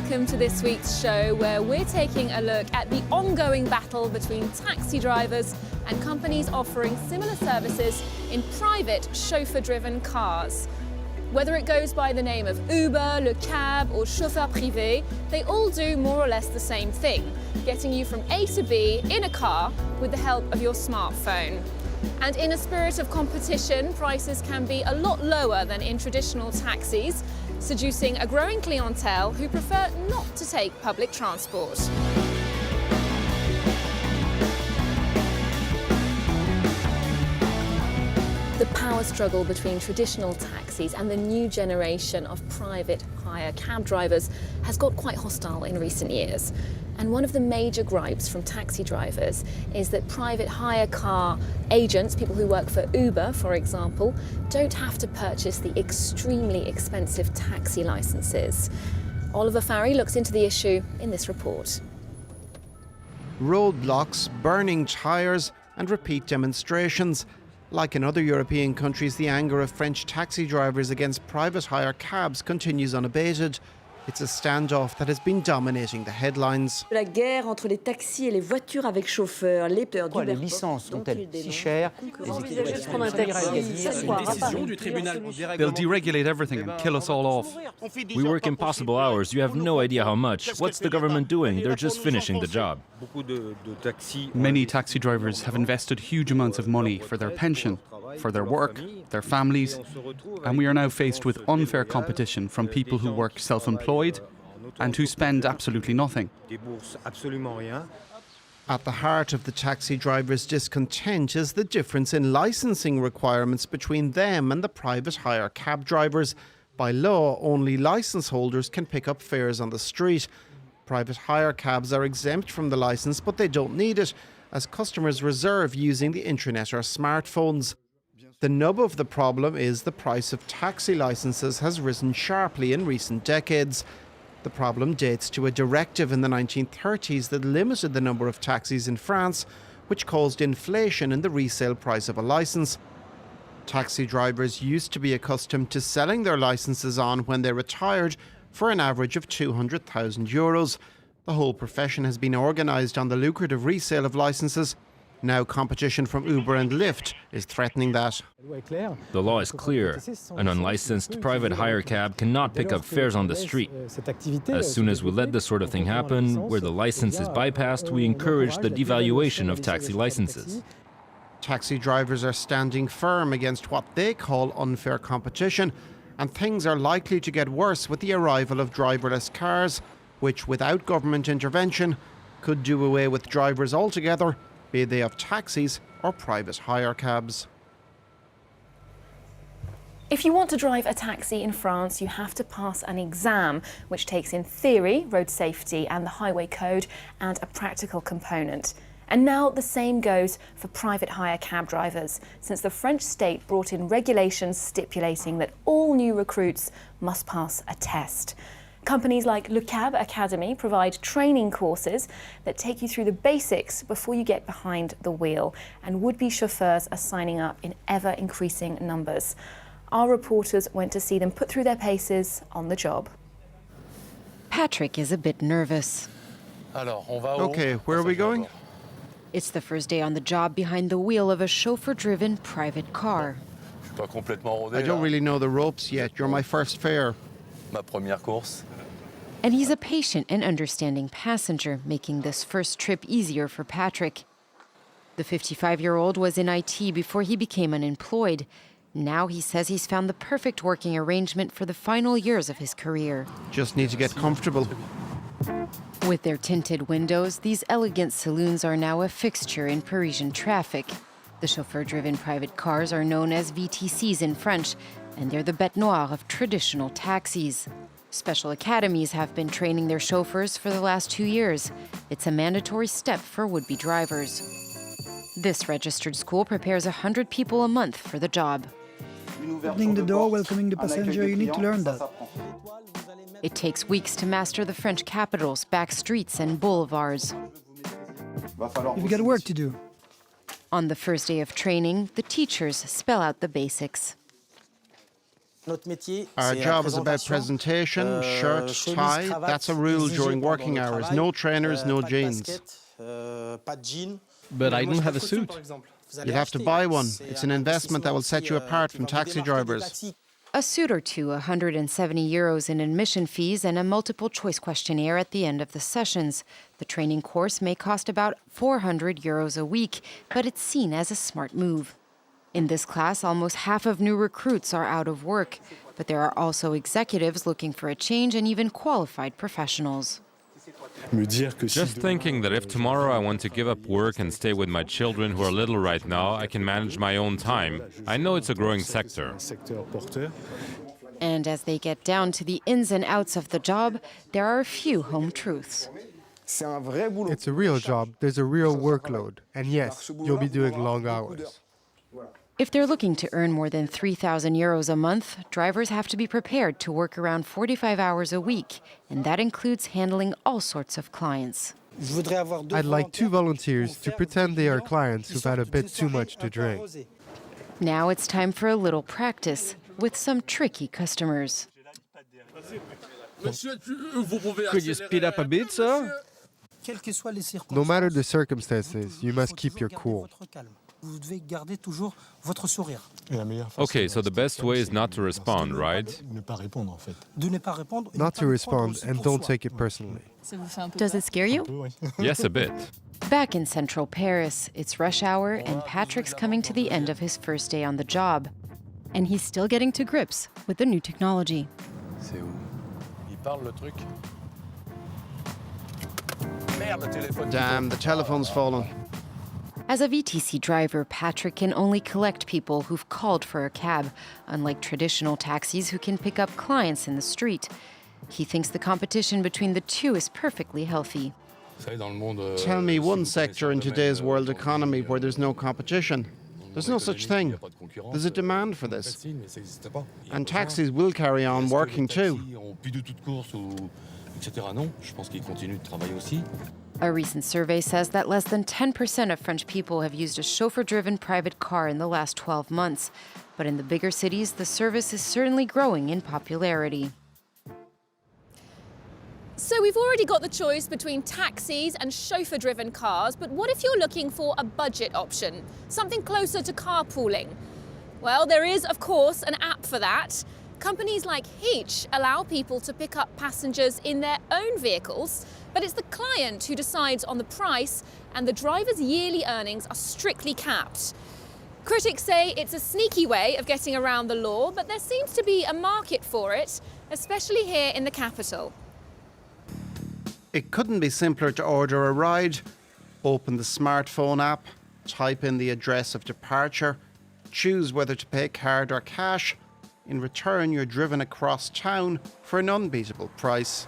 welcome to this week's show where we're taking a look at the ongoing battle between taxi drivers and companies offering similar services in private chauffeur-driven cars. Whether it goes by the name of Uber, LeCab or Chauffeur privé, they all do more or less the same thing, getting you from A to B in a car with the help of your smartphone. And in a spirit of competition, prices can be a lot lower than in traditional taxis, seducing a growing clientele who prefer not to take public transport. The power struggle between traditional taxis and the new generation of private hire cab drivers has got quite hostile in recent years. And one of the major gripes from taxi drivers is that private hire car agents, people who work for Uber, for example, don't have to purchase the extremely expensive taxi licenses. Oliver Farry looks into the issue in this report. Roadblocks, burning tyres and repeat demonstrations. Like in other European countries, the anger of French taxi drivers against private hire cabs continues unabated. It's a standoff that has been dominating the headlines. La guerre entre les taxis et les voitures avec chauffeur, les Pourquoi les licences sont-elles si chères? They'll deregulate everything and kill us all off. We work impossible hours. You have no idea how much. What's the government doing? They're just finishing the job. Many taxi drivers have invested huge amounts of money for their pension, for their work, their families, and we are now faced with unfair competition from people who work self-employed and who spend absolutely nothing. At the heart of the taxi drivers' discontent is the difference in licensing requirements between them and the private hire cab drivers. By law, only licence holders can pick up fares on the street. Private hire cabs are exempt from the licence, but they don't need it, as customers reserve using the intranet or smartphones. The nub of the problem is the price of taxi licenses has risen sharply in recent decades. The problem dates to a directive in the 1930s that limited the number of taxis in France, which caused inflation in the resale price of a licence. Taxi drivers used to be accustomed to selling their licenses on when they retired for an average of €200,000. The whole profession has been organised on the lucrative resale of licenses. Now competition from Uber and Lyft is threatening that. The law is clear. An unlicensed private hire cab cannot pick up fares on the street. As soon as we let this sort of thing happen, where the license is bypassed, we encourage the devaluation of taxi licenses. Taxi drivers are standing firm against what they call unfair competition, and things are likely to get worse with the arrival of driverless cars, which, without government intervention, could do away with drivers altogether, be they of taxis or private hire cabs. If you want to drive a taxi in France, you have to pass an exam, which takes in theory, road safety and the highway code, and a practical component. And now the same goes for private hire cab drivers, since the French state brought in regulations stipulating that all new recruits must pass a test. Companies like LeCab Academy provide training courses that take you through the basics before you get behind the wheel, and would-be chauffeurs are signing up in ever-increasing numbers. Our reporters went to see them put through their paces on the job. Patrick is a bit nervous. Okay, where are we going? It's the first day on the job behind the wheel of a chauffeur-driven private car. I don't really know the ropes yet. You're my first fare. And he's a patient and understanding passenger, making this first trip easier for Patrick. The 55-year-old was in IT before he became unemployed. Now he says he's found the perfect working arrangement for the final years of his career. Just need to get comfortable. With their tinted windows, these elegant saloons are now a fixture in Parisian traffic. The chauffeur-driven private cars are known as VTCs in French, and they're the bête noire of traditional taxis. Special academies have been training their chauffeurs for the last 2 years. It's a mandatory step for would-be drivers. This registered school prepares 100 people a month for the job. Opening the door, welcoming the passenger, you need to learn that. It takes weeks to master the French capital's back streets and boulevards. You've got work to do. On the first day of training, the teachers spell out the basics. Our job is about presentation, shirt, tie. That's a rule during working hours. No trainers, no jeans. But I don't have a suit. You'll have to buy one. It's an investment that will set you apart from taxi drivers. A suit or two, 170 euros in admission fees, and a multiple choice questionnaire at the end of the sessions. The training course may cost about 400 euros a week, but it's seen as a smart move. In this class, almost half of new recruits are out of work, but there are also executives looking for a change and even qualified professionals. Just thinking that if tomorrow I want to give up work and stay with my children who are little right now, I can manage my own time. I know it's a growing sector. And as they get down to the ins and outs of the job, there are a few home truths. It's a real job, there's a real workload, and yes, you'll be doing long hours. If they're looking to earn more than 3,000 euros a month, drivers have to be prepared to work around 45 hours a week, and that includes handling all sorts of clients. I'd like 2 volunteers to pretend they are clients who've had a bit too much to drink. Now it's time for a little practice with some tricky customers. Could you speed up a bit, sir? No matter the circumstances, you must keep your cool. Okay, so the best way is not to respond, right? Not to respond, and don't take it personally. Does it scare you? Yes, a bit. Back in central Paris, it's rush hour and Patrick's coming to the end of his first day on the job. And he's still getting to grips with the new technology. Damn, the telephone's fallen. As a VTC driver, Patrick can only collect people who've called for a cab, unlike traditional taxis who can pick up clients in the street. He thinks the competition between the two is perfectly healthy. Tell me one sector in today's world economy where there's no competition. There's no such thing. There's a demand for this. And taxis will carry on working too. A recent survey says that less than 10% of French people have used a chauffeur-driven private car in the last 12 months. But in the bigger cities, the service is certainly growing in popularity. So we've already got the choice between taxis and chauffeur-driven cars, but what if you're looking for a budget option, something closer to carpooling? Well, there is, of course, an app for that. Companies like Hitch allow people to pick up passengers in their own vehicles, but it's the client who decides on the price, and the driver's yearly earnings are strictly capped. Critics say it's a sneaky way of getting around the law, but there seems to be a market for it, especially here in the capital. It couldn't be simpler to order a ride. Open the smartphone app, type in the address of departure, choose whether to pay card or cash. In return, you're driven across town for an unbeatable price.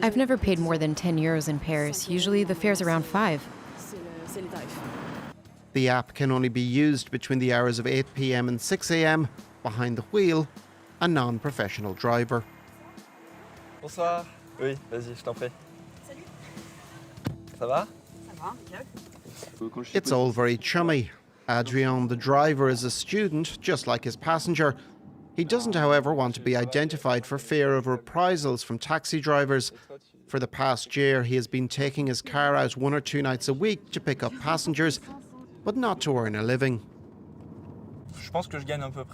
I've never paid more than 10 euros in Paris. Usually the fare's around 5. The app can only be used between the hours of 8 p.m. and 6 a.m. Behind the wheel, a non-professional driver. Bonsoir. Oui, vas-y, je t'en prie. Salut. Ça va? Ça va, It's all very chummy. Adrien, the driver, is a student, just like his passenger. He doesn't, however, want to be identified for fear of reprisals from taxi drivers. For the past year, he has been taking his car out 1 or 2 nights a week to pick up passengers, but not to earn a living.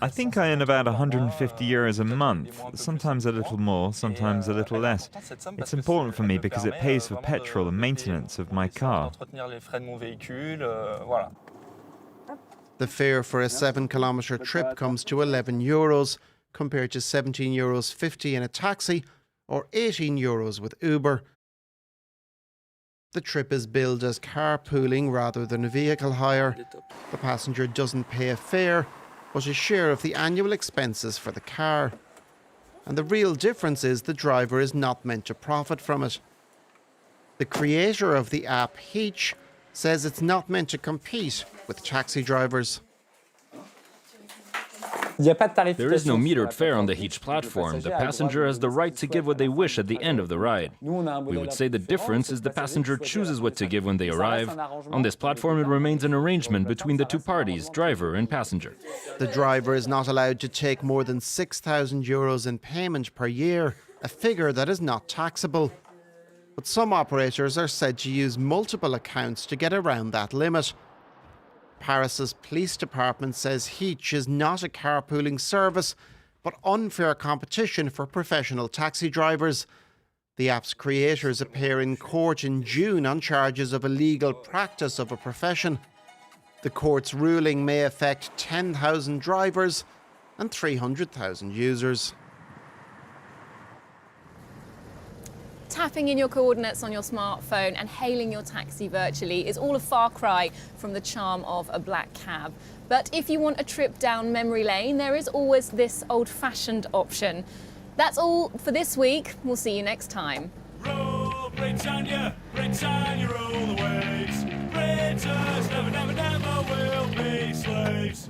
I think I earn about 150 euros a month, sometimes a little more, sometimes a little less. It's important for me because it pays for petrol and maintenance of my car. The fare for a 7-kilometre trip comes to 11 euros, compared to 17 euros 50 in a taxi or 18 euros with Uber. The trip is billed as carpooling rather than vehicle hire. The passenger doesn't pay a fare, but a share of the annual expenses for the car. And the real difference is the driver is not meant to profit from it. The creator of the app, Hitch, says it's not meant to compete with taxi drivers. There is no metered fare on the each platform. The passenger has the right to give what they wish at the end of the ride. We would say the difference is the passenger chooses what to give when they arrive. On this platform, it remains an arrangement between the two parties, driver and passenger. The driver is not allowed to take more than €6,000 in payment per year, a figure that is not taxable. But some operators are said to use multiple accounts to get around that limit. Paris's police department says Hitch is not a carpooling service, but unfair competition for professional taxi drivers. The app's creators appear in court in June on charges of illegal practice of a profession. The court's ruling may affect 10,000 drivers and 300,000 users. Tapping in your coordinates on your smartphone and hailing your taxi virtually is all a far cry from the charm of a black cab. But if you want a trip down memory lane, there is always this old-fashioned option. That's all for this week. We'll see you next time. Roll, Britannia, Britannia, roll the waves. Britons never, never, never will be slaves.